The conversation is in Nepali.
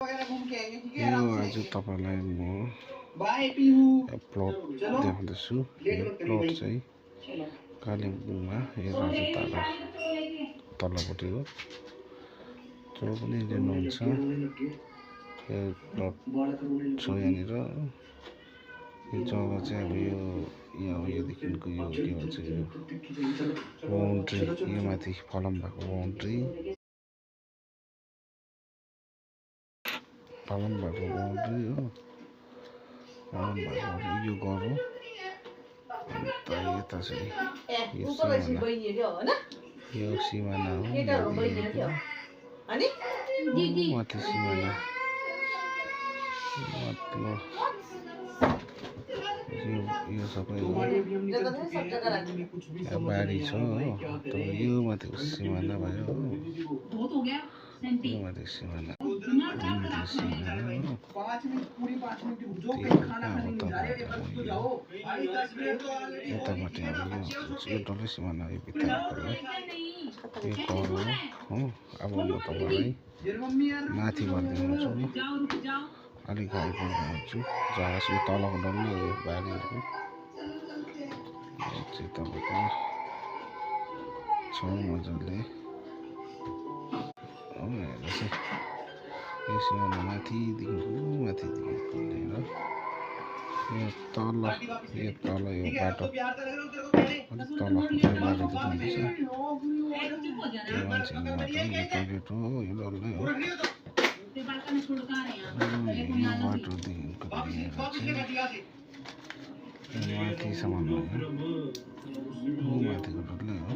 यो आज तपाईलाई म प्लट देखाउँदैछु। यो प्लट चाहिँ कालिम्पोङमा यो राजातारा तल्लोपट्टि हो। जो पनि लिनुहुन्छ यो प्लट छ यहाँनिर। यो जग्गा चाहिँ अब यो योदेखिको यो के भन्छ यो बाउन्ड्री, यो माथि फलम भएको बाउन्ड्री हो। फलम भएको यो घर हो। अन्त यता चाहिँ यो सिमाना हो। माथि सिमाना मतलब यो सबै बारी छ हो। तर यो माथिको सिमाना भयो हो। यो माथि सिमाना यतापट्टि अब यो डल्लै सिमाना यो भित्ताकोलाई यो घर हो। अब म तपाईँलाई माथिबाट देखाउँछु। अलिक आइपुग्छु जग्गा यो तलको डल्लै यो बारीहरू चाहिँ तपाईँको छ मजाले हो। हेर्नुहोस् यो सिमाना माथिदेखिको लिएर यो तल यो बाटो अलिक तल बाटो देख्नुहुँदैछ। त्यो मान्छेको बाटो यो टोइलेट हो। यो डल्लै हो। यो बाटोदेखिको लिएर चाहिँ माथिसम्म हो। माथिको डल्लै हो।